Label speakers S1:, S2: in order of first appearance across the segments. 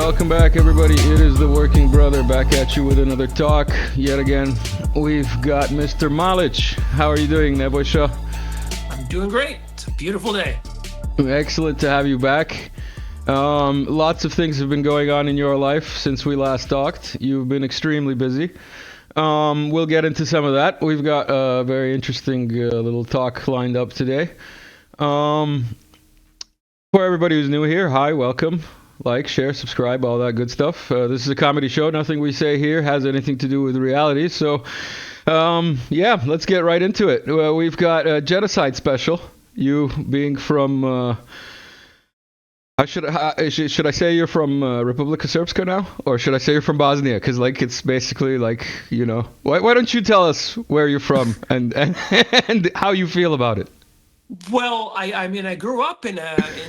S1: Welcome back, everybody. It is the Working Brother back at you with another talk. Yet again, we've got Mr. Malic. How are you doing, Nebojsa?
S2: I'm doing great. It's a beautiful day.
S1: Excellent to have you back. Lots of things have been going on in your life since we last talked. You've been extremely busy. We'll get into some of that. We've got a very interesting little talk lined up today. For everybody who's new here, hi, welcome. Like, share, subscribe, all that good stuff. This is a comedy show. Nothing we say here has anything to do with reality. So, yeah, let's get right into it. We've got a genocide special. You being from... should I say you're from Republika Srpska now? Or should I say you're from Bosnia? Because, like, it's basically like, you know... Why don't you tell us where you're from and how you feel about it?
S2: Well, I mean, I grew up in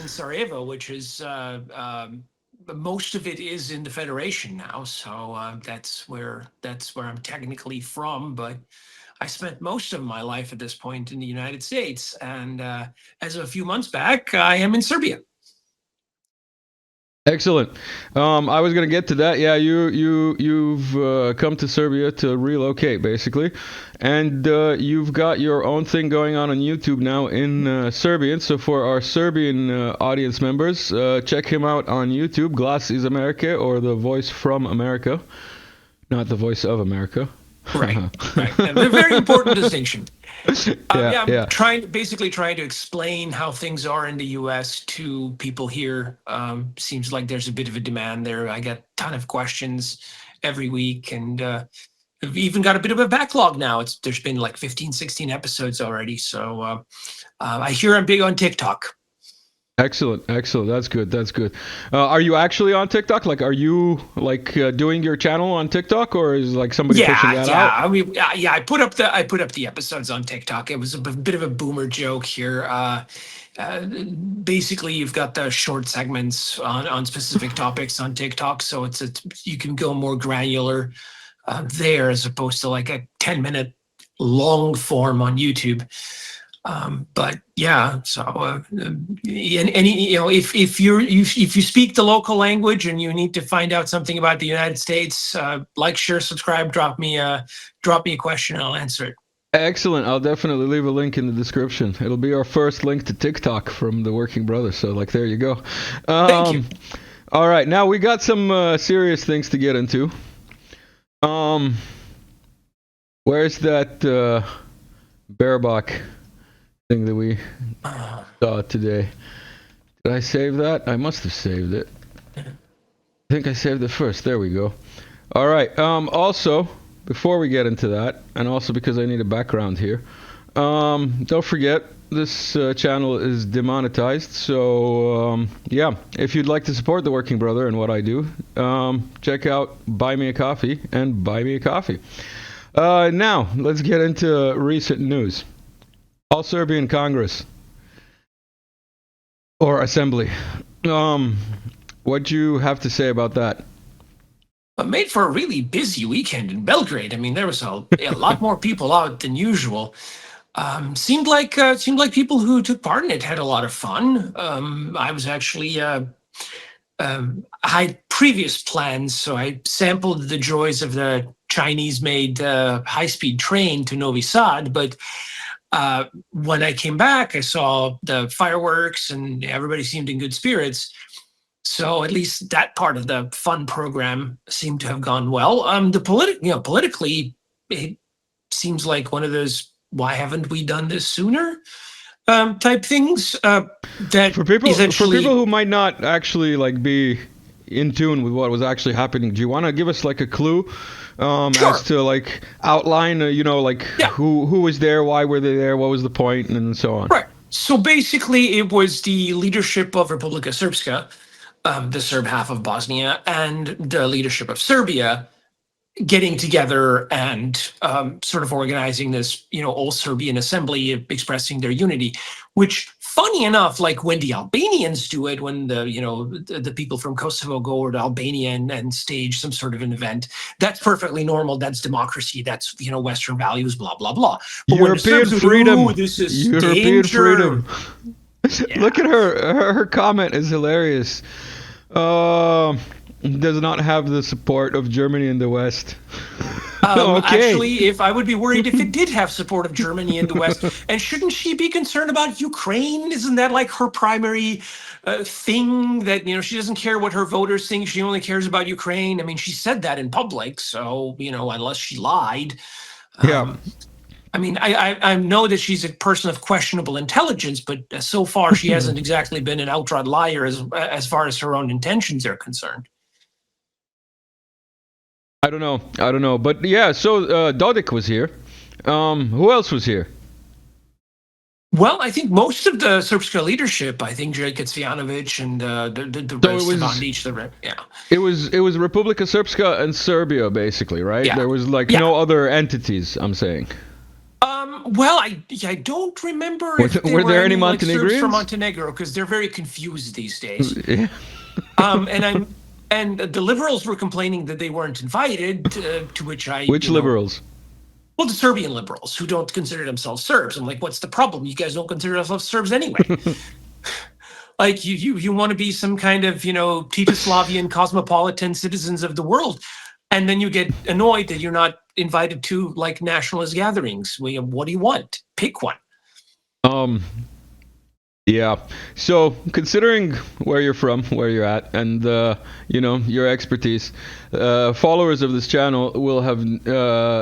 S2: Sarajevo, which is most of it is in the Federation now. So that's where I'm technically from. But I spent most of my life at this point in the United States, and as of a few months back, I am in Serbia.
S1: Excellent. I was going to get to that. Yeah, you've come to Serbia to relocate, basically, and you've got your own thing going on YouTube now in Serbian. So for our Serbian audience members, check him out on YouTube. Glas iz Amerike, or the voice from America, not the voice of America.
S2: Right. A very important distinction.
S1: Yeah.
S2: Basically trying to explain how things are in the U.S. to people here. Seems like there's a bit of a demand there. I get a ton of questions every week, and I've even got a bit of a backlog now. There's been like 15, 16 episodes already. So I hear I'm big on TikTok.
S1: Excellent. That's good. Are you actually on TikTok? Like, are you doing your channel on TikTok, or is like somebody pushing that out?
S2: I mean, I put up the episodes on TikTok. It was a bit of a boomer joke here. Basically, you've got the short segments on specific topics on TikTok, so you can go more granular there as opposed to like a 10-minute long form on YouTube. But yeah, so if you speak the local language and you need to find out something about the United States, like, share, subscribe, drop me a question, and I'll answer it.
S1: Excellent. I'll definitely leave a link in the description. It'll be our first link to TikTok from the Working Brother. So, like, there you go.
S2: Thank you.
S1: All right, now we got some serious things to get into. Where's that Baerbock thing that we saw today? Did I save that? I must have saved it. I think I saved it first. There we go. All right. Also, before we get into that, and also because I need a background here, don't forget this channel is demonetized. So yeah, if you'd like to support the Working Brother and what I do, check out Buy Me a Coffee and Buy Me a Coffee. Now let's get into recent news. All-Serbian Congress or Assembly. What'd you have to say about that?
S2: It made for a really busy weekend in Belgrade. I mean, there was a lot more people out than usual. Seemed like people who took part in it had a lot of fun. I was actually I had previous plans, so I sampled the joys of the Chinese-made high-speed train to Novi Sad, but when I came back, I saw the fireworks and everybody seemed in good spirits. So at least that part of the fun program seemed to have gone well. Politically, it seems like one of those "why haven't we done this sooner" type things. That
S1: for people who might not actually be in tune with what was actually happening, do you want to give us like a clue?
S2: Sure.
S1: As to outline, who was there, why were they there, what was the point, and so on.
S2: Right. So basically, it was the leadership of Republika Srpska, the Serb half of Bosnia, and the leadership of Serbia getting together and sort of organizing this, all-Serbian assembly, expressing their unity, which, funny enough, like when the Albanians do it, when the people from Kosovo go over to Albania and stage some sort of an event, that's perfectly normal. That's democracy. That's, Western values, blah, blah, blah. But
S1: European freedom.
S2: This is
S1: European
S2: danger.
S1: freedom. Yeah. Look at her. Her comment is hilarious. does not have the support of Germany and the West. Okay.
S2: Actually, if I would be worried if it did have support of Germany in the West, and shouldn't she be concerned about Ukraine? Isn't that like her primary thing that, she doesn't care what her voters think, she only cares about Ukraine? I mean, she said that in public, so, unless she lied.
S1: Yeah.
S2: I mean, I know that she's a person of questionable intelligence, but so far she hasn't exactly been an outright liar as far as her own intentions are concerned.
S1: I don't know. But yeah, so Dodik was here. Who else was here?
S2: Well, I think most of the Srpska leadership, I think Jelka Cvijanović and the rest of Bandić, yeah.
S1: It was Republika Srpska and Serbia, basically, right?
S2: Yeah.
S1: There was no other entities, I'm saying.
S2: Well, I don't remember if
S1: were there any Montenegrins?
S2: Serbs from Montenegro, because they're very confused these days.
S1: Yeah.
S2: And the liberals were complaining that they weren't invited, to which I...
S1: Which liberals?
S2: Well, the Serbian liberals, who don't consider themselves Serbs. I'm like, what's the problem? You guys don't consider yourselves Serbs anyway. Like, you want to be some kind of, Titoslavian cosmopolitan citizens of the world. And then you get annoyed that you're not invited to, like, nationalist gatherings. What do you want? Pick one.
S1: Yeah. So, considering where you're from, where you're at, and your expertise, followers of this channel will have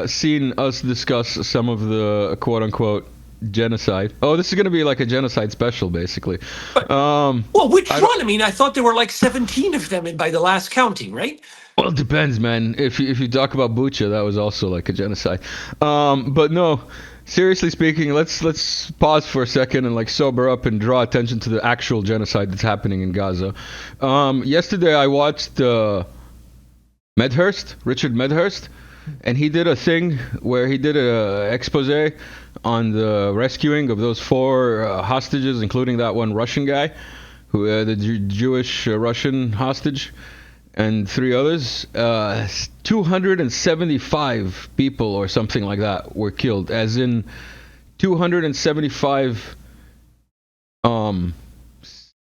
S1: seen us discuss some of the quote-unquote genocide. Oh, this is going to be like a genocide special, basically.
S2: Well, which one? I mean, I thought there were like 17 of them by the last counting, right?
S1: Well, it depends, man. If you talk about Bucha, that was also like a genocide. But no. Seriously speaking, let's pause for a second and sober up and draw attention to the actual genocide that's happening in Gaza. Yesterday I watched Richard Medhurst, and he did a thing where he did a expose on the rescuing of those 4 hostages, including that one Russian guy, the Jewish Russian hostage, and 3 others. 275 people or something like that were killed, as in 275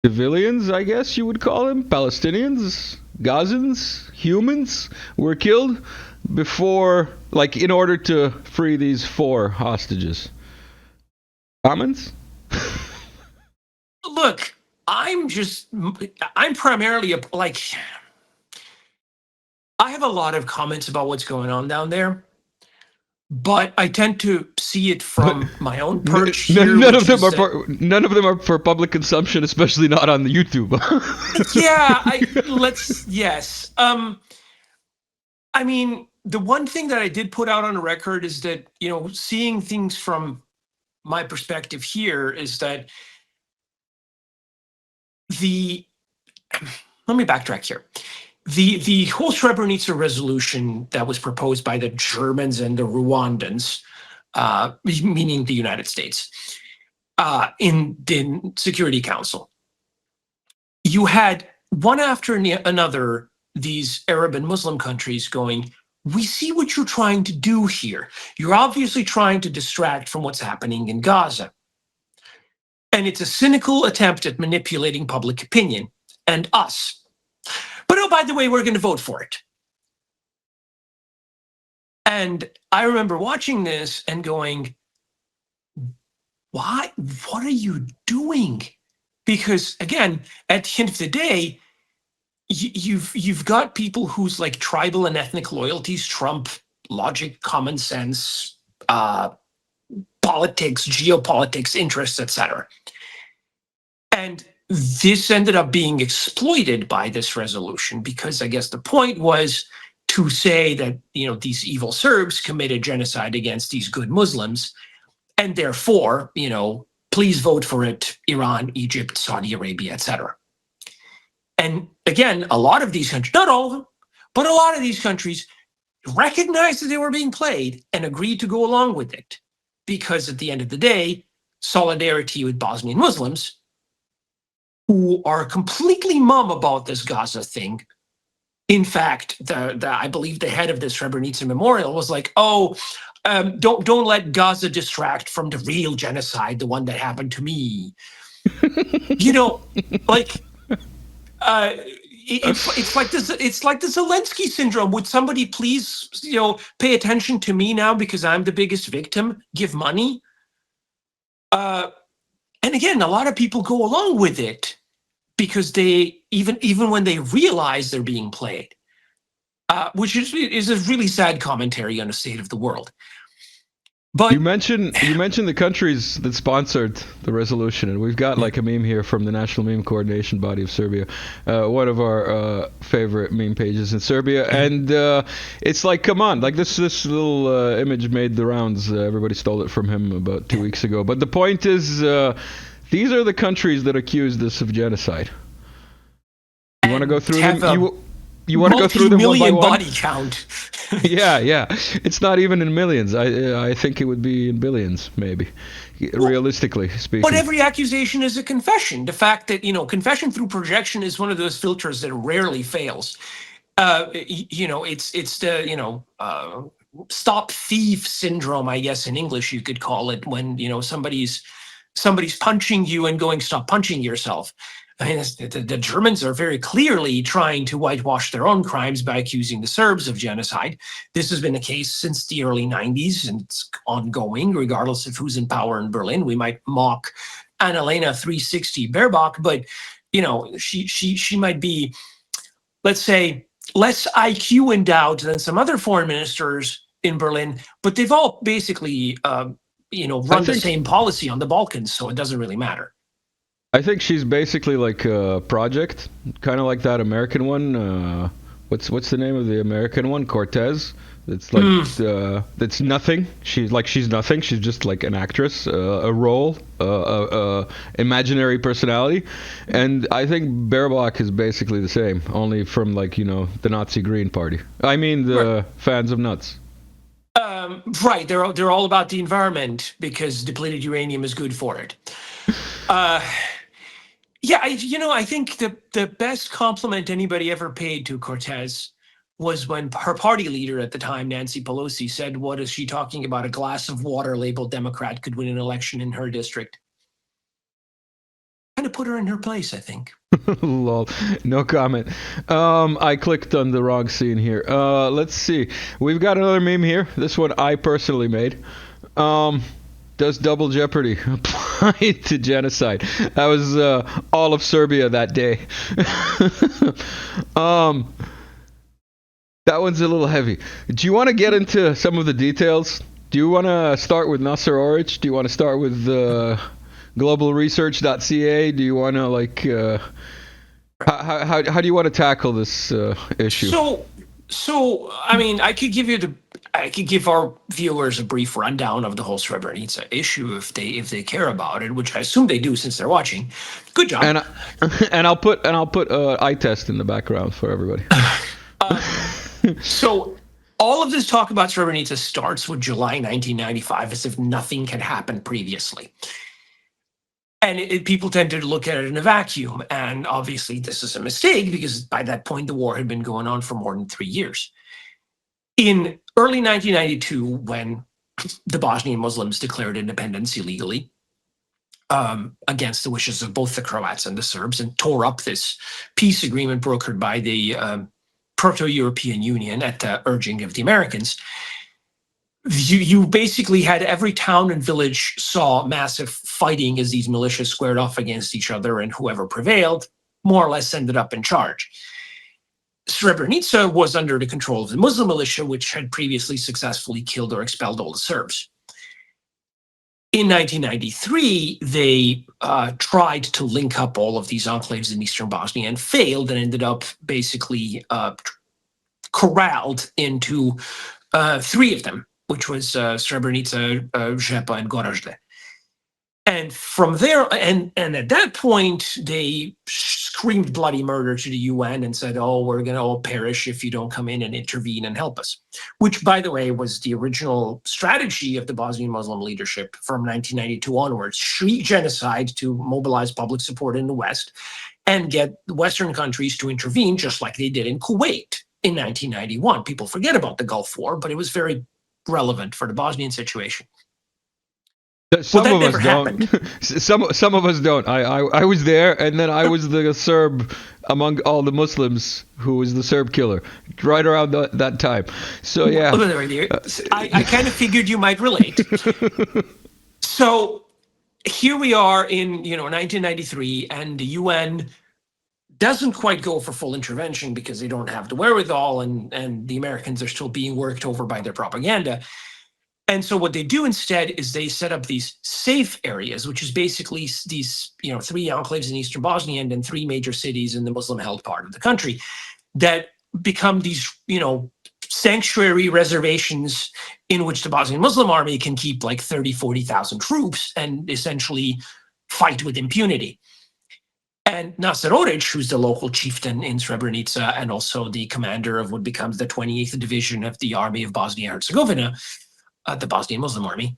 S1: civilians, I guess you would call them, Palestinians, Gazans, humans were killed before, in order to free these 4 hostages. Comments?
S2: Look, I'm primarily I have a lot of comments about what's going on down there, but I tend to see it from my own perch here.
S1: None of them are for public consumption, especially not on the YouTube.
S2: Yes. I mean, the one thing that I did put out on the record is that, seeing things from my perspective here is that let me backtrack here. The whole Srebrenica resolution that was proposed by the Germans and the Rwandans, meaning the United States, in the Security Council, you had one after another these Arab and Muslim countries going, we see what you're trying to do here. You're obviously trying to distract from what's happening in Gaza. And it's a cynical attempt at manipulating public opinion and us. But oh, by the way, we're going to vote for it. And I remember watching this and going, what are you doing? Because again, at the end of the day, you've got people whose tribal and ethnic loyalties trump logic, common sense, politics, geopolitics, interests, etc. And this ended up being exploited by this resolution because I guess the point was to say that, these evil Serbs committed genocide against these good Muslims, and therefore, please vote for it, Iran, Egypt, Saudi Arabia, etc. And again, a lot of these countries, not all of them, but a lot of these countries recognized that they were being played and agreed to go along with it because at the end of the day, solidarity with Bosnian Muslims who are completely mum about this Gaza thing. In fact, I believe the head of the Srebrenica memorial was like, don't let Gaza distract from the real genocide, the one that happened to me. it's like this. It's like the Zelensky syndrome. Would somebody please, pay attention to me now because I'm the biggest victim? Give money. And again, a lot of people go along with it because they even when they realize they're being played, which is a really sad commentary on the state of the world. But
S1: you mentioned the countries that sponsored the resolution, and we've got like a meme here from the National Meme Coordination Body of Serbia, one of our favorite meme pages in Serbia, and it's like, come on, like this little image made the rounds. Everybody stole it from him about 2 weeks ago. But the point is, these are the countries that accused us of genocide. You want to go through them? You want to go through them one by one?
S2: Body count.
S1: Yeah. It's not even in millions. I think it would be in billions, maybe, realistically speaking.
S2: But every accusation is a confession. The fact that, confession through projection is one of those filters that rarely fails. It's the, stop thief syndrome, I guess in English you could call it, when, somebody's punching you and going, stop punching yourself. I mean, the Germans are very clearly trying to whitewash their own crimes by accusing the Serbs of genocide. This has been the case since the early 90s, and it's ongoing, regardless of who's in power in Berlin. We might mock Annalena 360 Baerbock, but she might be, let's say, less IQ endowed than some other foreign ministers in Berlin, but they've all basically, run the same policy on the Balkans, so it doesn't really matter.
S1: I think she's basically like a project, kind of like that American one. What's the name of the American one? Cortez. It's like that's nothing. She's nothing. She's just like an actress, a role, imaginary personality. And I think Baerbock is basically the same, only from the Nazi Green Party. I mean the fans of nuts.
S2: Right. They're all about the environment because depleted uranium is good for it. Yeah, I think the best compliment anybody ever paid to Cortez was when her party leader at the time, Nancy Pelosi, said, "What is she talking about? A glass of water labeled Democrat could win an election in her district." Kind of put her in her place, I think.
S1: Lol. No comment. I clicked on the wrong scene here. Let's see. We've got another meme here. This one I personally made. Does double jeopardy apply to genocide? That was all of Serbia that day. That one's a little heavy. Do you want to get into some of the details? Do you want to start with Nasser Oric? Do you want to start with globalresearch.ca? Do you want to how do you want to tackle this issue?
S2: So I mean, I could give our viewers a brief rundown of the whole Srebrenica issue if they care about it, which I assume they do since they're watching. Good job.
S1: And I'll put eye test in the background for everybody.
S2: So all of this talk about Srebrenica starts with July 1995, as if nothing had happened previously. And people tend to look at it in a vacuum. And obviously this is a mistake because by that point, the war had been going on for more than 3 years. In early 1992, when the Bosnian Muslims declared independence illegally, against the wishes of both the Croats and the Serbs, and tore up this peace agreement brokered by the Proto-European Union at the urging of the Americans, you basically had every town and village saw massive fighting as these militias squared off against each other, and whoever prevailed more or less ended up in charge. Srebrenica was under the control of the Muslim militia, which had previously successfully killed or expelled all the Serbs. In 1993, they tried to link up all of these enclaves in eastern Bosnia and failed, and ended up basically corralled into 3 of them, which was Srebrenica, Žepa, and Gorazde. And from there, and at that point, they screamed bloody murder to the UN and said, "Oh, we're going to all perish if you don't come in and intervene and help us," which, by the way, was the original strategy of the Bosnian Muslim leadership from 1992 onwards: shriek genocide to mobilize public support in the West and get Western countries to intervene, just like they did in Kuwait in 1991. People forget about the Gulf War, but it was very relevant for the Bosnian situation.
S1: Some
S2: that
S1: of us
S2: never
S1: don't.
S2: happened.
S1: Some of us don't. I was there, and then I was the Serb among all the Muslims who was the Serb killer right around that time. So yeah.
S2: I kind of figured you might relate. So here we are in 1993, and the UN doesn't quite go for full intervention because they don't have the wherewithal, and the Americans are still being worked over by their propaganda. And so what they do instead is they set up these safe areas, which is basically these 3 enclaves in eastern Bosnia and then 3 major cities in the Muslim-held part of the country that become these sanctuary reservations in which the Bosnian Muslim army can keep like 30,000-40,000 troops and essentially fight with impunity. And Nasser Oric, who's the local chieftain in Srebrenica and also the commander of what becomes the 28th Division of the Army of Bosnia-Herzegovina, the Bosnian Muslim Army,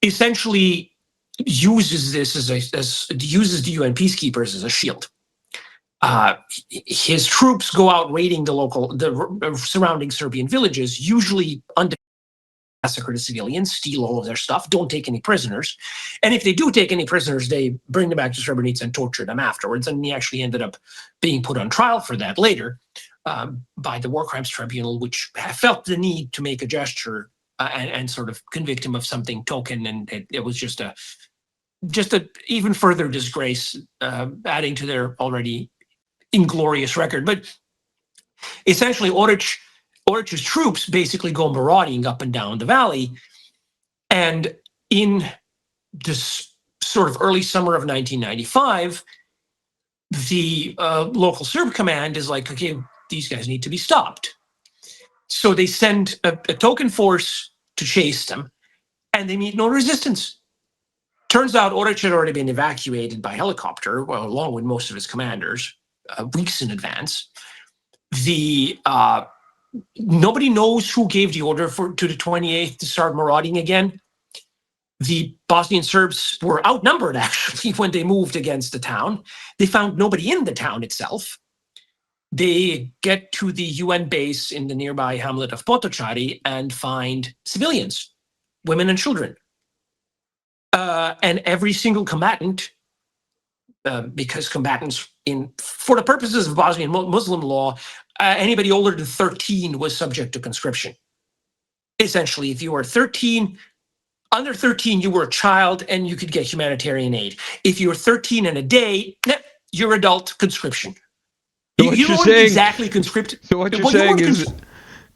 S2: essentially uses this uses the UN peacekeepers as a shield. His troops go out raiding the surrounding Serbian villages, usually massacre the civilians, steal all of their stuff, don't take any prisoners. And if they do take any prisoners, they bring them back to Srebrenica and torture them afterwards. And he actually ended up being put on trial for that later by the War Crimes Tribunal, which felt the need to make a gesture and sort of convict him of something token. And it was just a even further disgrace, adding to their already inglorious record. But essentially, Oric's troops basically go marauding up and down the valley. And in this sort of early summer of 1995, the local Serb command is like, okay, these guys need to be stopped. So they send a token force to chase them, and they meet no resistance. Turns out Oric had already been evacuated by helicopter, along with most of his commanders, weeks in advance. Nobody knows who gave the order to the 28th to start marauding again. The Bosnian Serbs were outnumbered, actually, when they moved against the town. They found nobody in the town itself. They get to the UN base in the nearby hamlet of Potocari and find civilians, women and children. And every single combatant, because combatants, for the purposes of Bosnian Muslim law, anybody older than 13 was subject to conscription. Essentially, if you were under 13, you were a child and you could get humanitarian aid. If you were 13 and a day, you're adult conscription.
S1: So
S2: you don't exactly conscript.
S1: So what you're saying is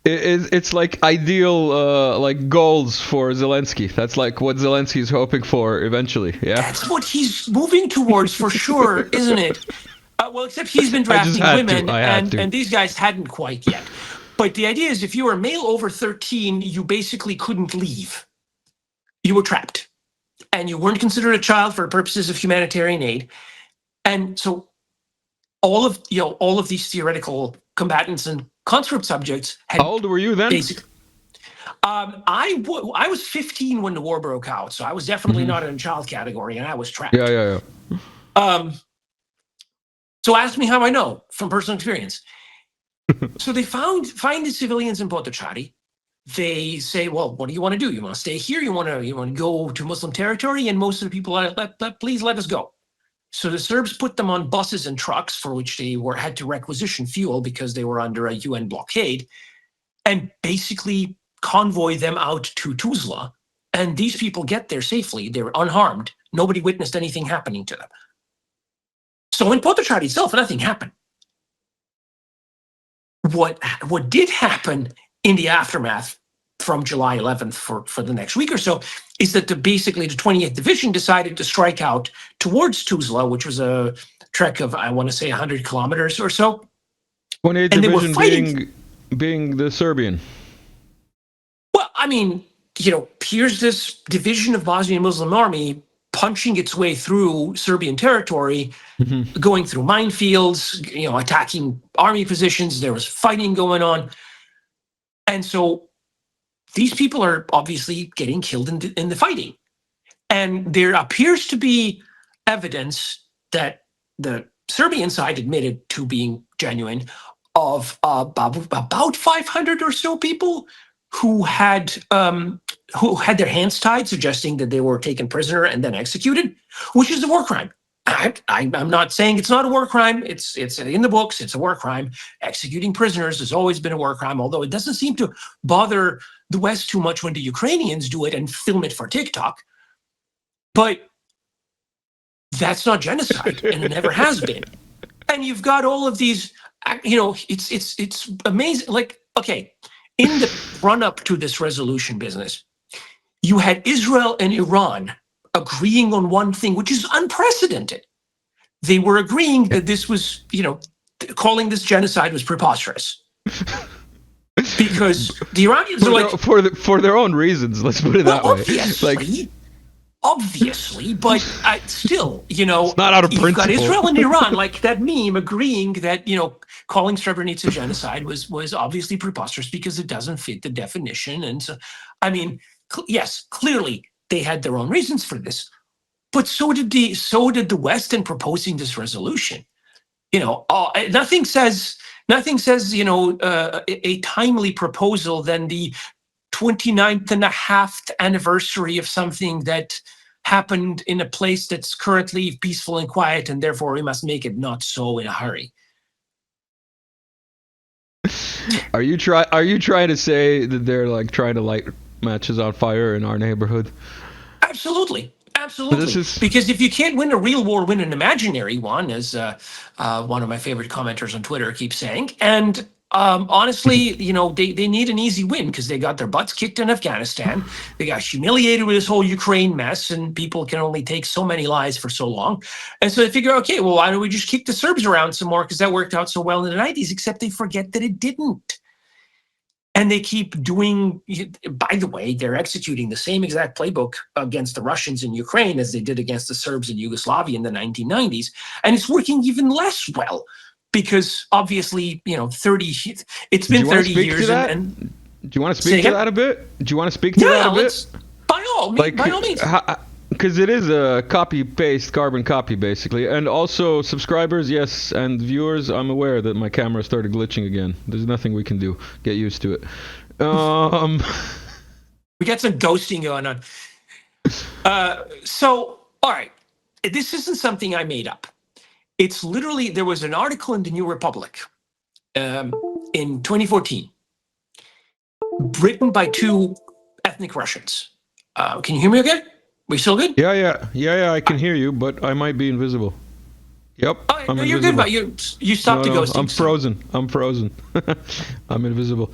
S1: it's like ideal like goals for Zelensky. That's like what Zelensky's hoping for eventually. Yeah,
S2: that's what he's moving towards for sure, isn't it? Well, except he's been drafting women, and these guys hadn't quite yet. But the idea is, if you were a male over 13, you basically couldn't leave. You were trapped, and you weren't considered a child for purposes of humanitarian aid. And so all of these theoretical combatants and conscript subjects had.
S1: How old were you then?
S2: I was 15 when the war broke out, so I was definitely not in a child category, and I was trapped.
S1: Yeah.
S2: So ask me how I know from personal experience. So they find the civilians in Potocari. They say, well, what do you want to do? You want to stay here? You want to go to Muslim territory? And most of the people are like, please let us go. So the Serbs put them on buses and trucks for which they had to requisition fuel because they were under a UN blockade, and basically convoy them out to Tuzla. And these people get there safely. They were unharmed. Nobody witnessed anything happening to them. So in Potocari itself, nothing happened. What did happen in the aftermath from July 11th for the next week or so is that basically the 28th Division decided to strike out towards Tuzla, which was a trek of, I want to say, 100 kilometers or so.
S1: 28th Division being the Serbian.
S2: Well, I mean, here's this division of Bosnian Muslim army punching its way through Serbian territory, going through minefields, attacking army positions. There was fighting going on. And so these people are obviously getting killed in the fighting. And there appears to be evidence that the Serbian side admitted to being genuine of about 500 or so people who had who had their hands tied, suggesting that they were taken prisoner and then executed, which is a war crime. I'm not saying it's not a war crime. It's in the books. It's a war crime. Executing prisoners has always been a war crime, although it doesn't seem to bother the West too much when the Ukrainians do it and film it for TikTok. But that's not genocide, and it never has been. And you've got all of these, it's amazing. Like, okay, in the run up to this resolution business, you had Israel and Iran agreeing on one thing, which is unprecedented. They were agreeing that this was, calling this genocide was preposterous. Because the Iranians are like...
S1: For their own reasons, let's put it that
S2: way. Obviously, but still,
S1: it's not out of principle.
S2: You've got Israel and Iran, like that meme, agreeing that, calling Srebrenica genocide was obviously preposterous because it doesn't fit the definition. And so, yes, clearly they had their own reasons for this, but so did the West in proposing this resolution. Nothing says a timely proposal than the 29th and a half anniversary of something that happened in a place that's currently peaceful and quiet, and therefore we must make it not so in a hurry.
S1: Are you trying to say that they're like trying to light matches on fire in our neighborhood?
S2: Absolutely. Because if you can't win a real war, win an imaginary one, as one of my favorite commenters on Twitter keeps saying. And honestly, they need an easy win because they got their butts kicked in Afghanistan. They got humiliated with this whole Ukraine mess, and people can only take so many lies for so long. And so they figure, okay, well, why don't we just kick the Serbs around some more, because that worked out so well in the 90s, except they forget that it didn't. And they keep doing, by the way, they're executing the same exact playbook against the Russians in Ukraine as they did against the Serbs in Yugoslavia in the 1990s. And it's working even less well because obviously, it's been 30 years.
S1: And do you want to speak to that a bit? Do you want to speak to that a bit?
S2: By all means.
S1: Because it is a copy-paste, carbon copy, basically. And also, subscribers, yes, and viewers, I'm aware that my camera started glitching again. There's nothing we can do. Get used to it.
S2: We got some ghosting going on. So, all right. This isn't something I made up. It's literally, there was an article in the New Republic in 2014 written by two ethnic Russians. Can you hear me okay? We still good?
S1: Yeah, I can hear you, but I might be invisible. Yep.
S2: Oh, no, you're good, but you stopped the ghosting.
S1: I'm frozen. I'm invisible.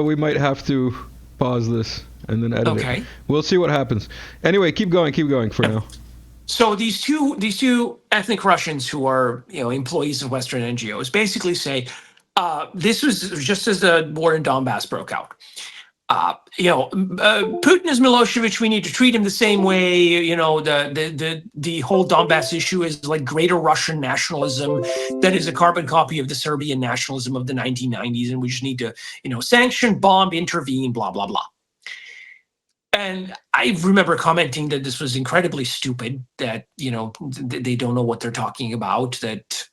S1: We might have to pause this and then edit it. We'll see what happens. Anyway, keep going for now.
S2: So these two ethnic Russians who are employees of Western NGOs basically say this was just as the war in Donbass broke out. Putin is Milosevic. We need to treat him the same way. The whole Donbass issue is like greater Russian nationalism that is a carbon copy of the Serbian nationalism of the 1990s, and we just need to, sanction, bomb, intervene, blah blah blah. And I remember commenting that this was incredibly stupid, that, they don't know what they're talking about, that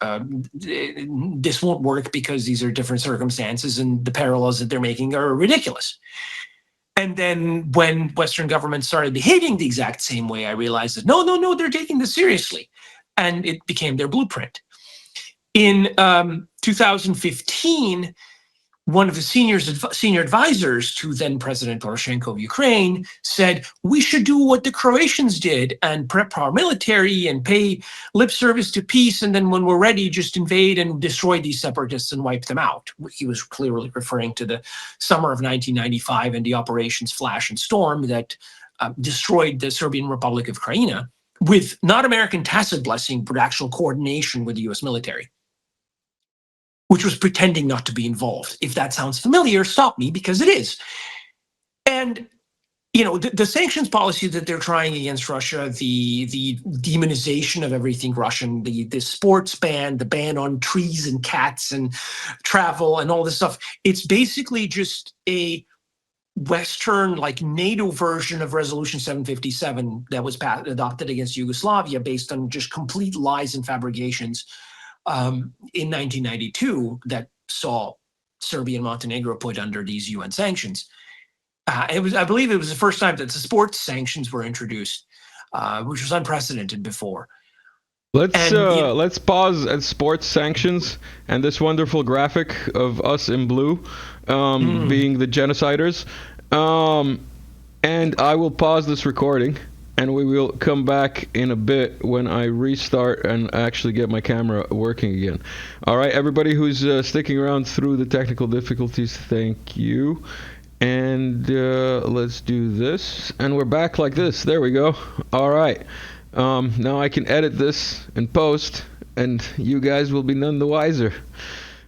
S2: this won't work because these are different circumstances and the parallels that they're making are ridiculous. And then when Western governments started behaving the exact same way, I realized that no, they're taking this seriously. And it became their blueprint. In 2015, one of the senior advisors to then President Poroshenko of Ukraine said, we should do what the Croatians did and prep our military and pay lip service to peace. And then when we're ready, just invade and destroy these separatists and wipe them out. He was clearly referring to the summer of 1995 and the operations Flash and Storm that destroyed the Serbian Republic of Krajina with not American tacit blessing, but actual coordination with the US military, which was pretending not to be involved. If that sounds familiar, stop me, because it is. And, the sanctions policy that they're trying against Russia, the demonization of everything Russian, the sports ban, the ban on trees and cats and travel and all this stuff, it's basically just a Western, like NATO version of Resolution 757 that was adopted against Yugoslavia based on just complete lies and fabrications in 1992 that saw Serbia and Montenegro put under these UN sanctions. I believe it was the first time that the sports sanctions were introduced, which was unprecedented before. And
S1: Let's pause at sports sanctions and this wonderful graphic of us in blue being the genociders. And I will pause this recording, and we will come back in a bit when I restart and actually get my camera working again. All right, everybody who's sticking around through the technical difficulties, thank you. And let's do this, and we're back like this. There we go. All right. Now I can edit this and post, and you guys will be none the wiser.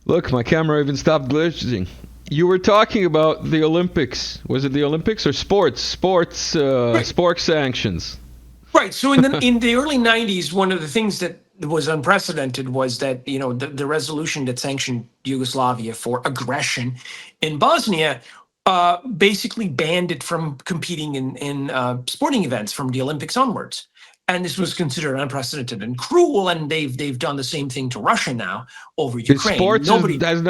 S1: Look, my camera even stopped glitching. You were talking about the Olympics. Was it the Olympics or sports?
S2: Right.
S1: Sports sanctions.
S2: Right. So in the early 90s, one of the things that was unprecedented was that, the resolution that sanctioned Yugoslavia for aggression in Bosnia basically banned it from competing in sporting events from the Olympics onwards. And this was considered unprecedented and cruel, and they've done the same thing to Russia now over Ukraine.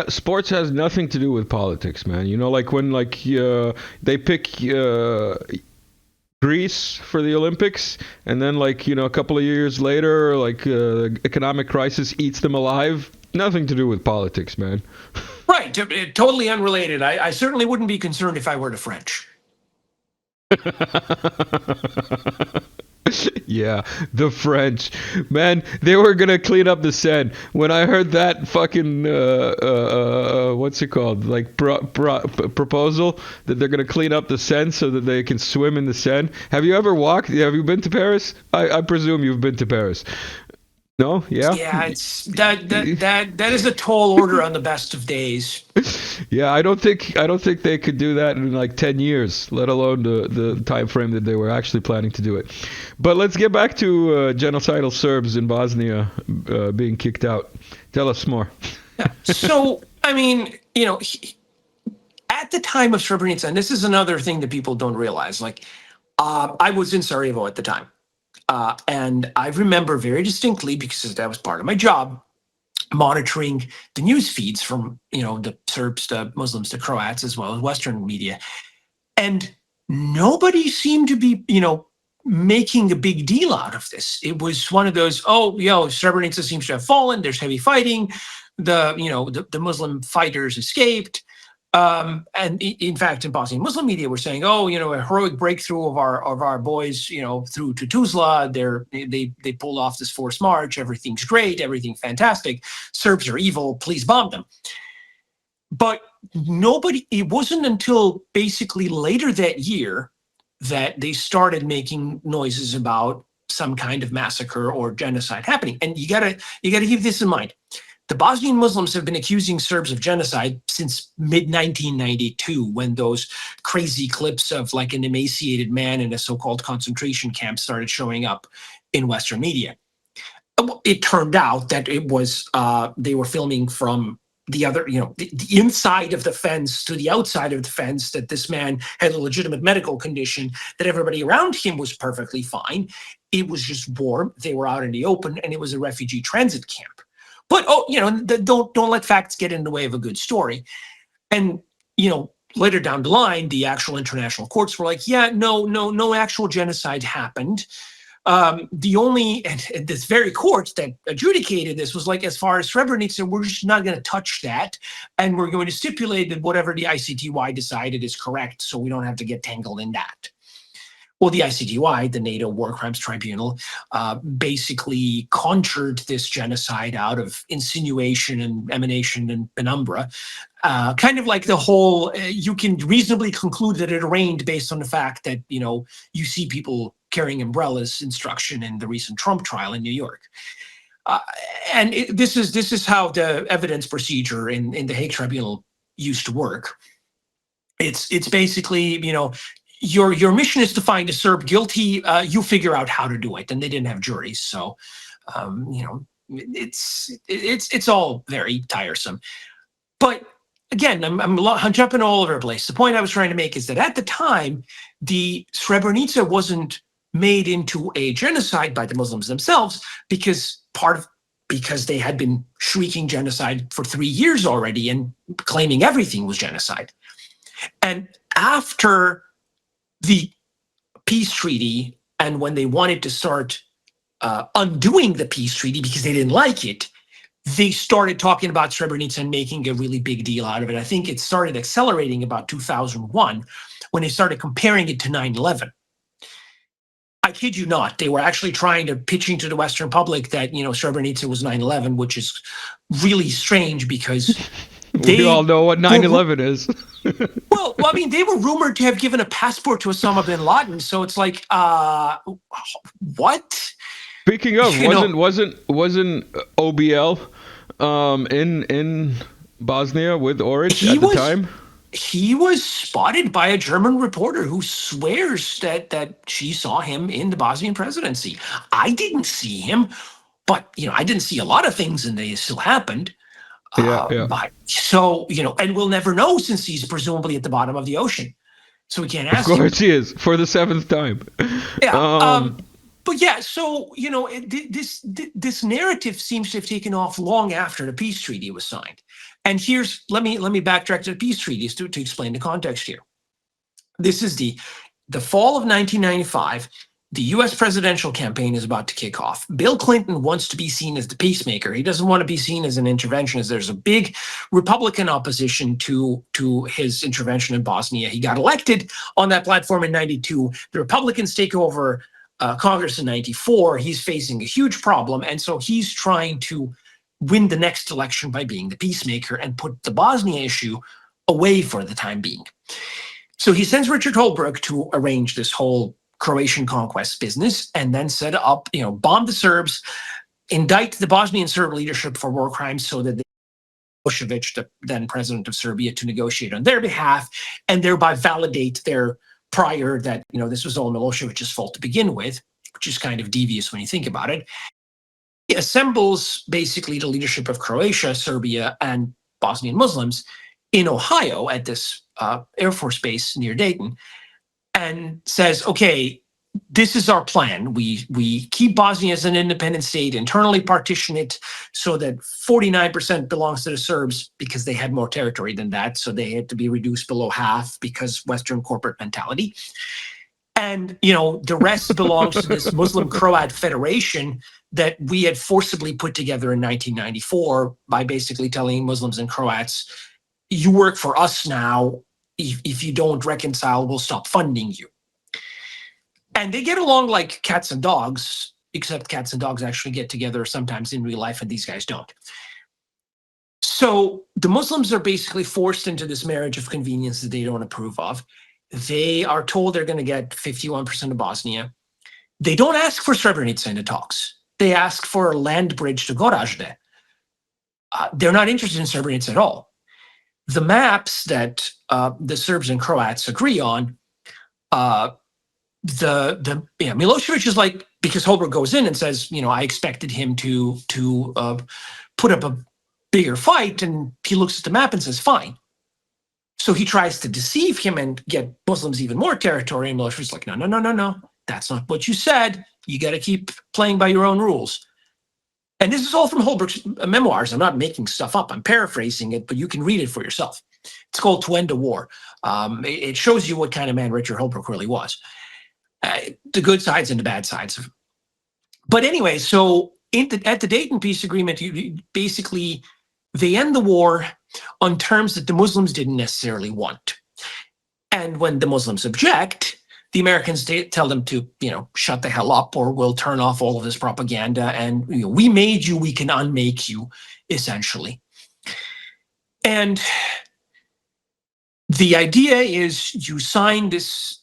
S1: Sports has nothing to do with politics, man. Like when they pick Greece for the Olympics, and then a couple of years later, economic crisis eats them alive. Nothing to do with politics, man.
S2: Right, totally unrelated. I certainly wouldn't be concerned if I were the French.
S1: Yeah, the French, man, they were gonna clean up the Seine. When I heard that fucking what's it called, proposal that they're gonna clean up the Seine so that they can swim in the Seine. Have you ever walked? Have you been to Paris? I presume you've been to Paris. No? Yeah?
S2: Yeah, it's that is a tall order on the best of days.
S1: Yeah, I don't think they could do that in 10 years, let alone the time frame that they were actually planning to do it. But let's get back to genocidal Serbs in Bosnia being kicked out. Tell us more.
S2: Yeah. So, I mean, at the time of Srebrenica, and this is another thing that people don't realize, I was in Sarajevo at the time. And I remember very distinctly, because that was part of my job, monitoring the news feeds from, the Serbs, the Muslims, the Croats, as well as Western media. And nobody seemed to be, making a big deal out of this. It was one of those, Srebrenica seems to have fallen. There's heavy fighting. The Muslim fighters escaped. And in fact, in Bosnian Muslim media, we're saying, a heroic breakthrough of our boys, through to Tuzla. They pulled off this forced march. Everything's great. Everything's fantastic. Serbs are evil. Please bomb them. But it wasn't until basically later that year that they started making noises about some kind of massacre or genocide happening. And you gotta keep this in mind. The Bosnian Muslims have been accusing Serbs of genocide since mid-1992, when those crazy clips of an emaciated man in a so-called concentration camp started showing up in Western media. It turned out that it was they were filming from the other, the inside of the fence to the outside of the fence, that this man had a legitimate medical condition, that everybody around him was perfectly fine. It was just warm. They were out in the open, and it was a refugee transit camp. But don't let facts get in the way of a good story. And later down the line, the actual international courts were like, yeah, no actual genocide happened. The only and this very court that adjudicated this was as far as Srebrenica, we're just not going to touch that, and we're going to stipulate that whatever the ICTY decided is correct, so we don't have to get tangled in that. Well, the ICTY, the NATO War Crimes Tribunal, basically conjured this genocide out of insinuation and emanation and penumbra, kind of like the whole, you can reasonably conclude that it rained based on the fact that, you see people carrying umbrellas instruction in the recent Trump trial in New York. And this is how the evidence procedure in the Hague Tribunal used to work. It's basically, your mission is to find a Serb guilty. You figure out how to do it, and they didn't have juries, so it's all very tiresome. But again, I'm jumping all over the place. The point I was trying to make is that at the time, the Srebrenica wasn't made into a genocide by the Muslims themselves, because they had been shrieking genocide for 3 years already and claiming everything was genocide. And after the peace treaty, and when they wanted to start undoing the peace treaty because they didn't like it, they started talking about Srebrenica and making a really big deal out of it. I think it started accelerating about 2001 when they started comparing it to 9/11. I kid you not, they were actually trying to pitching to the Western public that, Srebrenica was 9/11, which is really strange because
S1: we all know what 9/11 is.
S2: well, I mean, they were rumored to have given a passport to Osama bin Laden, so it's like, what?
S1: Speaking of, wasn't OBL in Bosnia with Orich at the time?
S2: He was spotted by a German reporter who swears that she saw him in the Bosnian presidency. I didn't see him, but I didn't see a lot of things, and they still happened. But, so and we'll never know since he's presumably at the bottom of the ocean, so we can't ask.
S1: Of course, he is for the 7th time.
S2: Yeah. But yeah, so this narrative seems to have taken off long after the peace treaty was signed. And here's let me backtrack to the peace treaties to explain the context here. This is the fall of 1995. The U.S. presidential campaign is about to kick off. Bill Clinton wants to be seen as the peacemaker. He doesn't want to be seen as an interventionist. There's a big Republican opposition to his intervention in Bosnia. He got elected on that platform in 92. The Republicans take over Congress in 94. He's facing a huge problem. And so he's trying to win the next election by being the peacemaker and put the Bosnia issue away for the time being. So he sends Richard Holbrooke to arrange this whole Croatian conquest business and then set up, bomb the Serbs, indict the Bosnian Serb leadership for war crimes so that Milosevic, the then president of Serbia, to negotiate on their behalf and thereby validate their prior that, this was all Milosevic's fault to begin with, which is kind of devious when you think about it. He assembles basically the leadership of Croatia, Serbia, and Bosnian Muslims in Ohio at this Air Force base near Dayton and says, okay, this is our plan. We keep Bosnia as an independent state, internally partition it so that 49% belongs to the Serbs because they had more territory than that. So they had to be reduced below half because Western corporate mentality. And, the rest belongs to this Muslim Croat federation that we had forcibly put together in 1994 by basically telling Muslims and Croats, you work for us now. If you don't reconcile, we'll stop funding you. And they get along like cats and dogs, except cats and dogs actually get together sometimes in real life, and these guys don't. So the Muslims are basically forced into this marriage of convenience that they don't approve of. They are told they're going to get 51% of Bosnia. They don't ask for Srebrenica in the talks. They ask for a land bridge to Gorazde. They're not interested in Srebrenica at all. The maps that the Serbs and Croats agree on, Milosevic is like, because Holbrooke goes in and says, I expected him to put up a bigger fight, and he looks at the map and says, fine. So he tries to deceive him and get Muslims even more territory, and Milosevic's like, no, that's not what you said. You got to keep playing by your own rules. And this is all from Holbrooke's memoirs. I'm not making stuff up. I'm paraphrasing it, but you can read it for yourself. It's called To End a War. It shows you what kind of man Richard Holbrooke really was. The good sides and the bad sides. But anyway, so at the Dayton Peace Agreement, basically they end the war on terms that the Muslims didn't necessarily want. And when the Muslims object, the Americans tell them to, shut the hell up, or we'll turn off all of this propaganda. And we made you, we can unmake you, essentially. And the idea is you sign this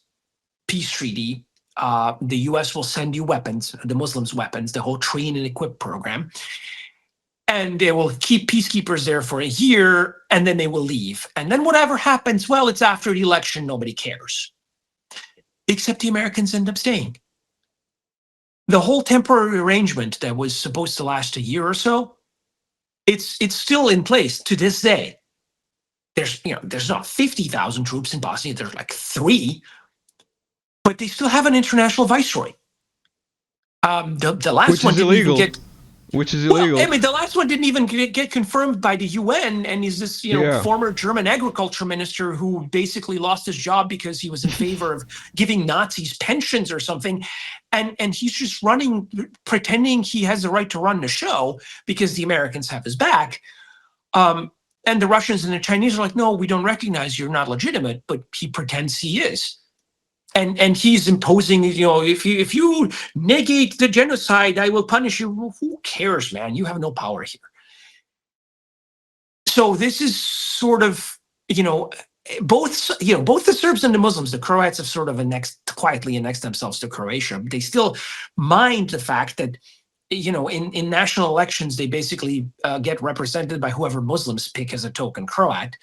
S2: peace treaty. The U.S. will send you weapons, the Muslims' weapons, the whole train and equip program. And they will keep peacekeepers there for a year, and then they will leave. And then whatever happens, well, it's after the election, nobody cares. Except the Americans end up staying. The whole temporary arrangement that was supposed to last a year or so, it's still in place to this day. There's not 50,000 troops in Bosnia, there's like 3, but they still have an international viceroy. The last
S1: Which
S2: one
S1: is
S2: didn't
S1: illegal.
S2: even get
S1: which is
S2: Well,
S1: illegal.
S2: I mean, the last one didn't even get confirmed by the UN, and he's this,
S1: Yeah.
S2: former German agriculture minister who basically lost his job because he was in favor of giving Nazis pensions or something, and he's just running, pretending he has the right to run the show because the Americans have his back. And the Russians and the Chinese are like, no, we don't recognize you're not legitimate, but he pretends he is. And he's imposing, if you negate the genocide, I will punish you. Well, who cares, man? You have no power here. So this is sort of, both the Serbs and the Muslims, the Croats have sort of quietly annexed themselves to Croatia. They still mind the fact that, in national elections, they basically get represented by whoever Muslims pick as a token Croat,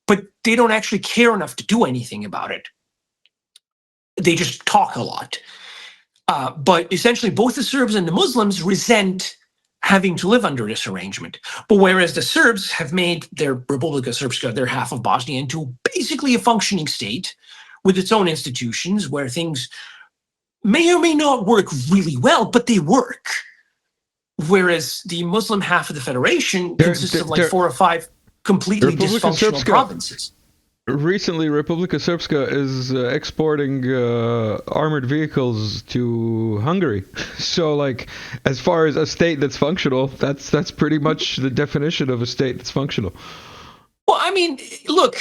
S2: but they don't actually care enough to do anything about it. They just talk a lot. But essentially, both the Serbs and the Muslims resent having to live under this arrangement. But whereas the Serbs have made their Republika Srpska, their half of Bosnia, into basically a functioning state with its own institutions where things may or may not work really well, but they work. Whereas the Muslim half of the federation consists of like 4 or 5 completely dysfunctional provinces.
S1: Recently, Republika Srpska is exporting armored vehicles to Hungary. So, like, as far as a state that's functional, that's pretty much the definition of a state that's functional.
S2: Well, I mean, look,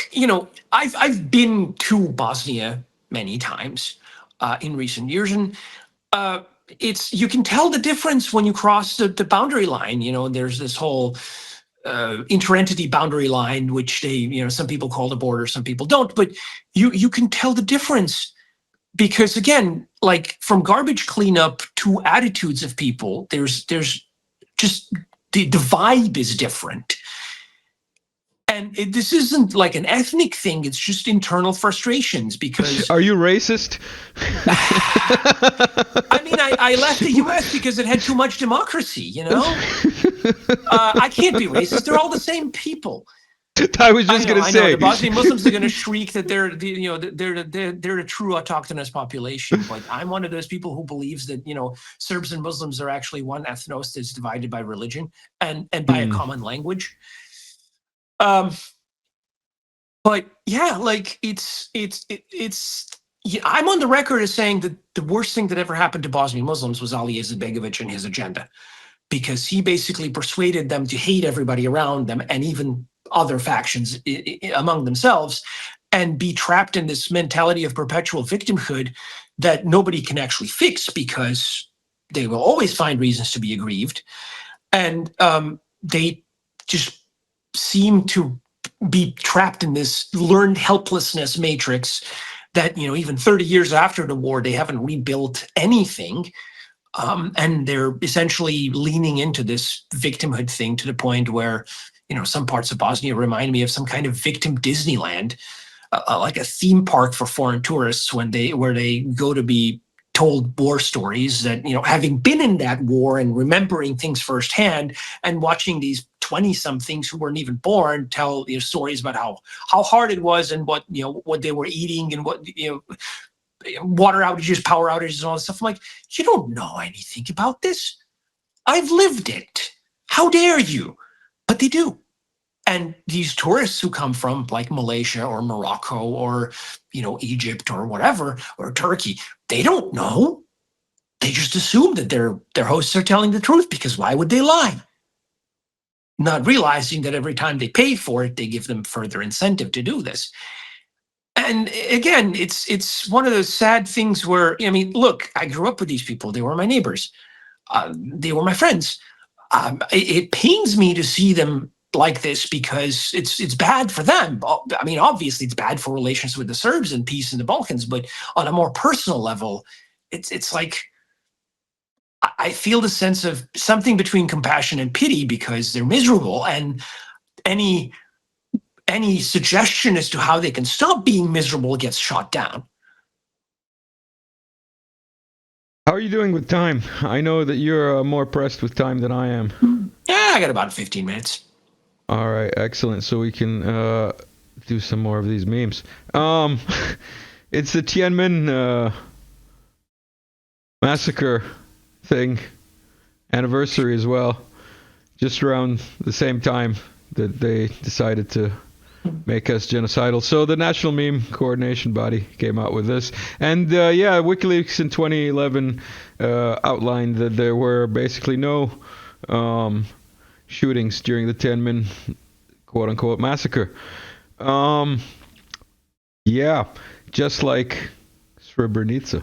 S2: I've been to Bosnia many times in recent years, and you can tell the difference when you cross the boundary line. There's this whole interentity boundary line, which some people call the border, some people don't, but you can tell the difference because, again, like from garbage cleanup to attitudes of people, there's just the vibe is different. And this isn't like an ethnic thing, it's just internal frustrations because...
S1: Are you racist?
S2: I mean, I left the US because it had too much democracy, I can't be racist. They're all the same people.
S1: I was just going to say.
S2: The Bosnian Muslims are going to shriek that they're a true autochthonous population. But I'm one of those people who believes that, Serbs and Muslims are actually one ethnos that's divided by religion and by a common language. But yeah, like I'm on the record as saying that the worst thing that ever happened to Bosnian Muslims was Ali Izetbegovic and his agenda, because he basically persuaded them to hate everybody around them and even other factions among themselves and be trapped in this mentality of perpetual victimhood that nobody can actually fix because they will always find reasons to be aggrieved. And they just seem to be trapped in this learned helplessness matrix that, even 30 years after the war, they haven't rebuilt anything. And they're essentially leaning into this victimhood thing to the point where, some parts of Bosnia remind me of some kind of victim Disneyland, like a theme park for foreign tourists where they go to be told war stories that, having been in that war and remembering things firsthand and watching these 20-somethings who weren't even born tell stories about how hard it was and what they were eating and what water outages, power outages, and all this stuff. I'm like, you don't know anything about this. I've lived it. How dare you? But they do. And these tourists who come from like Malaysia or Morocco or, Egypt or whatever, or Turkey, they don't know. They just assume that their hosts are telling the truth, because why would they lie? Not realizing that every time they pay for it, they give them further incentive to do this. And again, it's one of those sad things where, look, I grew up with these people. They were my neighbors. They were my friends. It pains me to see them like this because it's bad for them. I mean, obviously, it's bad for relations with the Serbs and peace in the Balkans. But on a more personal level, it's like I feel the sense of something between compassion and pity because they're miserable, and any suggestion as to how they can stop being miserable gets shot down.
S1: How are you doing with time? I know that you're more pressed with time than I am.
S2: Yeah, I got about 15 minutes.
S1: All right, excellent. So we can do some more of these memes. It's the Tiananmen massacre thing. anniversary as well, just around the same time that they decided to make us genocidal. So the National Meme Coordination Body came out with this. And yeah, WikiLeaks in 2011 outlined that there were basically no shootings during the Tiananmen quote-unquote massacre. Yeah, just like Srebrenica.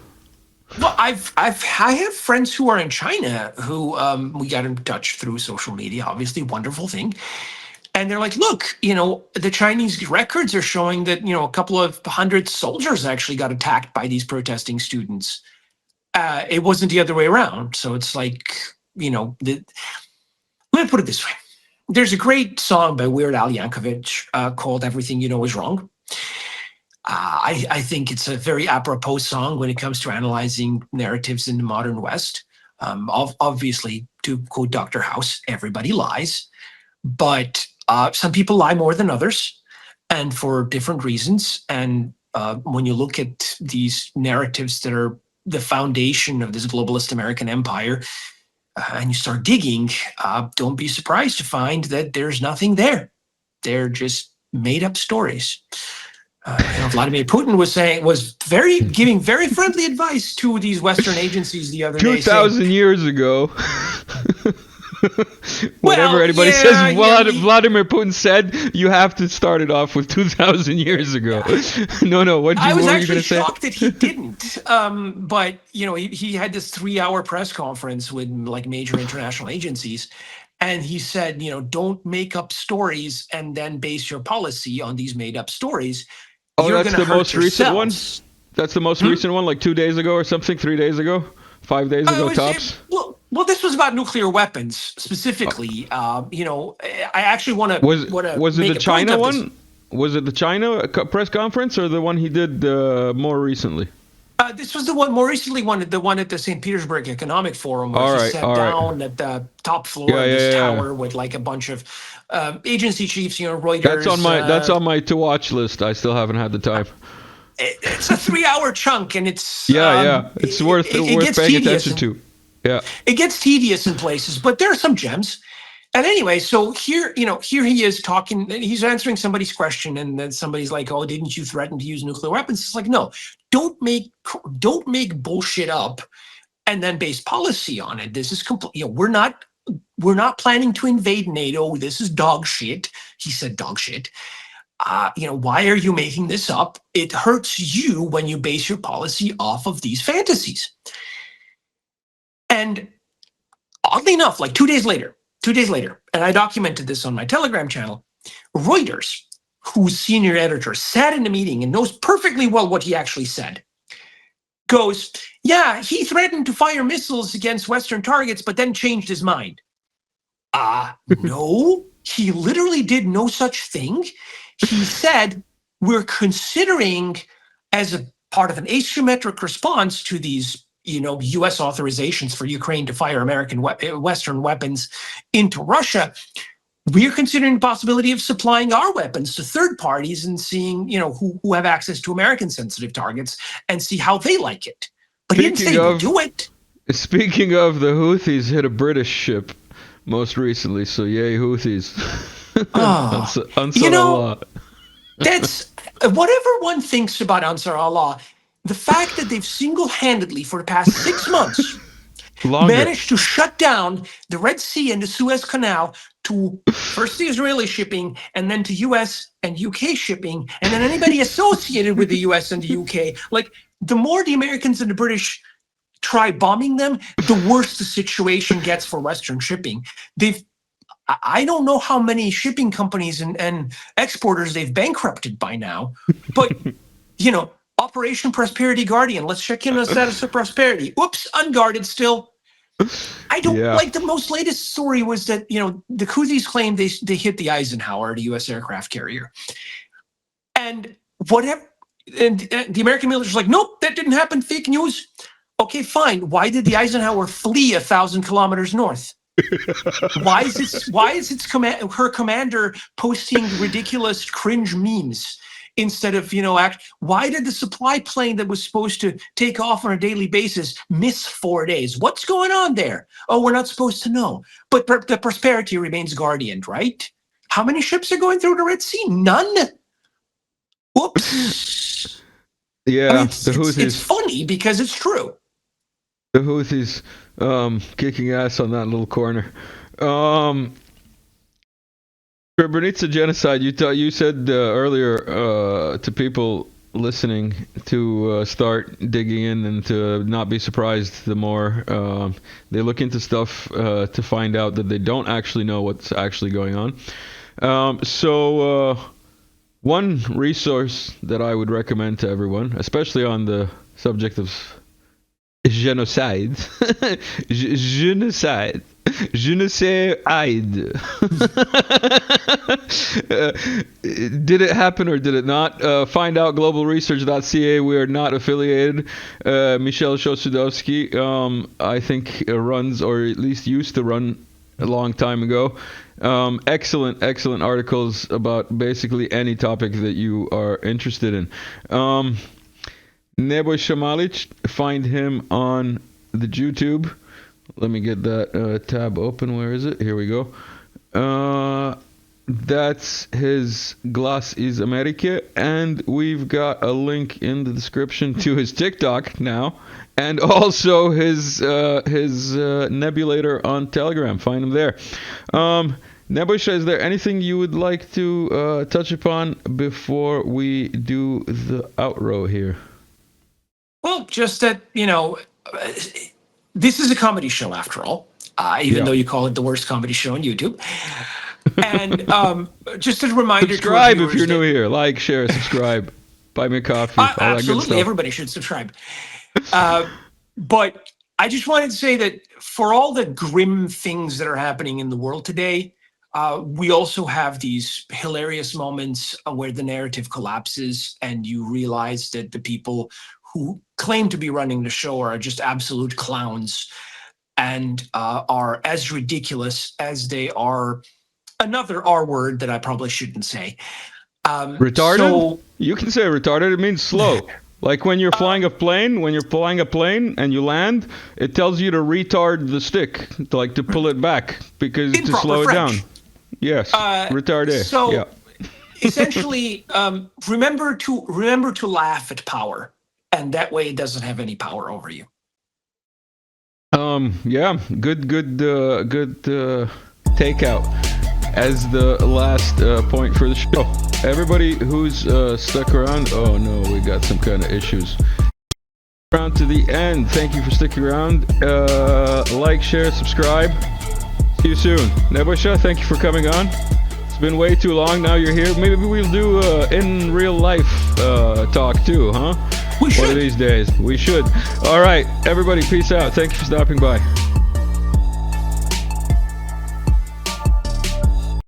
S2: Well, I have friends who are in China who we got in touch through social media. Obviously, wonderful thing. And they're like, look, the Chinese records are showing that a couple of hundred soldiers actually got attacked by these protesting students. It wasn't the other way around. So it's like, let me put it this way. There's a great song by Weird Al Yankovic called "Everything You Know Is Wrong." I think it's a very apropos song when it comes to analyzing narratives in the modern West. Obviously, to quote Dr. House, everybody lies, but some people lie more than others, and for different reasons. And when you look at these narratives that are the foundation of this globalist American empire, and you start digging, don't be surprised to find that there's nothing there. They're just made up stories. Vladimir Putin was giving very friendly advice to these Western agencies the other day.
S1: 2,000 years ago. Whenever anybody says Vladimir Putin said, you have to start it off with 2,000 years ago. No. What were you going to say? I was
S2: actually shocked that he didn't. But he had this 3-hour press conference with like major international agencies. And he said, don't make up stories and then base your policy on these made up stories.
S1: Oh, that's the most recent one? That's the most recent one, like 2 days ago or something, 3 days ago, 5 days ago tops?
S2: Well, this was about nuclear weapons specifically. I actually want to.
S1: Was it the China one? Was it the China press conference or the one he did more recently?
S2: This was the one more recently. The one at the St. Petersburg Economic Forum, where he sat down at the top floor of this tower with like a bunch of agency chiefs. Reuters.
S1: That's on my to watch list. I still haven't had the time.
S2: It's a 3-hour chunk, and it's
S1: it's worth paying attention to. Yeah,
S2: it gets tedious in places, but there are some gems. And anyway, so here he is talking, and he's answering somebody's question, and then somebody's like, "Oh, didn't you threaten to use nuclear weapons?" It's like, no, don't make bullshit up, and then base policy on it. This is complete. We're not planning to invade NATO. This is dog shit. He said dog shit. Why are you making this up? It hurts you when you base your policy off of these fantasies. And oddly enough, like 2 days later, and I documented this on my Telegram channel, Reuters, whose senior editor sat in a meeting and knows perfectly well what he actually said, goes, yeah, he threatened to fire missiles against Western targets, but then changed his mind. No, he literally did no such thing. He said, we're considering, as a part of an asymmetric response to these U.S. authorizations for Ukraine to fire American Western weapons into Russia, we're considering the possibility of supplying our weapons to third parties and seeing, who have access to American sensitive targets and see how they like it. But he didn't say we'll do it.
S1: Speaking of, the Houthis hit a British ship most recently, so yay Houthis. Ansar Allah.
S2: That's whatever one thinks about Ansar Allah. The fact that they've single-handedly, for the past 6 months, managed to shut down the Red Sea and the Suez Canal to first the Israeli shipping, and then to US and UK shipping, and then anybody associated with the US and the UK. Like, the more the Americans and the British try bombing them, the worse the situation gets for Western shipping. I don't know how many shipping companies and exporters they've bankrupted by now, but, Operation Prosperity Guardian. Let's check in on the status of Prosperity. Oops, unguarded still. I don't like the most latest story was that, the Houthis claimed they hit the Eisenhower, the U.S. aircraft carrier. And whatever, and the American military's like, nope, that didn't happen. Fake news. Okay, fine. Why did the Eisenhower flee 1,000 kilometers north? Why is her commander posting ridiculous cringe memes instead of, why did the supply plane that was supposed to take off on a daily basis miss 4 days? What's going on there? Oh, we're not supposed to know. But the prosperity remains guardian, right? How many ships are going through the Red Sea? None. Whoops.
S1: Yeah,
S2: I mean,
S1: the Houthis.
S2: it's funny because it's true.
S1: The Houthis kicking ass on that little corner. Srebrenica genocide. You said earlier to people listening to start digging in and to not be surprised the more they look into stuff to find out that they don't actually know what's actually going on. So one resource that I would recommend to everyone, especially on the subject of genocide, genocide. Genocide. Did it happen or did it not? Find out globalresearch.ca. We are not affiliated. Michel Shosudowski, I think, runs, or at least used to run a long time ago. Excellent articles about basically any topic that you are interested in. Nebojsa Malic, find him on the YouTube. Let me get that tab open. Where is it? Here we go. That's his Glas iz Amerike, and we've got a link in the description to his TikTok now, and also his nebulator on Telegram. Find him there. Nebojsa, is there anything you would like to touch upon before we do the outro here?
S2: Well, just that, this is a comedy show after all, even though you call it the worst comedy show on YouTube. And just a reminder
S1: subscribe
S2: to
S1: if you're new here. Like, share, subscribe. Buy me a coffee. All
S2: absolutely, everybody should subscribe. But I just wanted to say that for all the grim things that are happening in the world today, we also have these hilarious moments where the narrative collapses and you realize that the people who claim to be running the show are just absolute clowns and are as ridiculous as they are another R word that I probably shouldn't say.
S1: Retarded? So, you can say retarded. It means slow. Like when you're flying a plane, and you land, it tells you to retard the stick, to pull it back, because to slow it down. Yes, retardé.
S2: So
S1: yeah.
S2: Essentially, remember to laugh at power. And that way it doesn't have any power over you.
S1: Yeah, good takeout as the last point for the show. Everybody who's stuck around, oh no, we got some kind of issues. Around to the end. Thank you for sticking around. Like, share, subscribe. See you soon. Nebojsa, thank you for coming on. It's been way too long. Now you're here. Maybe we'll do in real life talk too, huh?
S2: We should.
S1: One of these days. We should. All right, everybody, peace out. Thank you for stopping by.